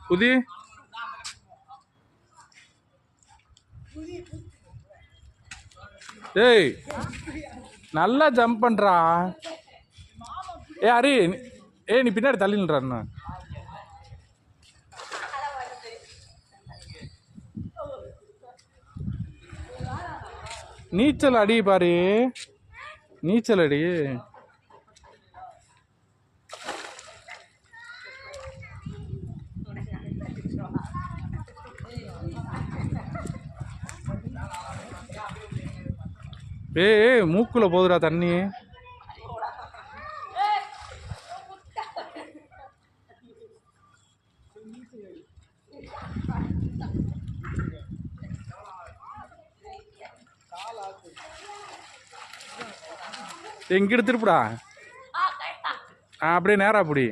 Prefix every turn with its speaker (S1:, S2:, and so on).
S1: புதி டேய் நல்லா ஜம்ப் பண்றா. ஹரி நீ பின்னாடி தள்ளி நின்றாருண்ணா. நீச்சல் அடி பாரு, நீச்சல் அடி. ஏய் மூக்குல போகுதுடா தண்ணி. எங்க எடுத்துருப்பா அப்படியே நேரா அப்படி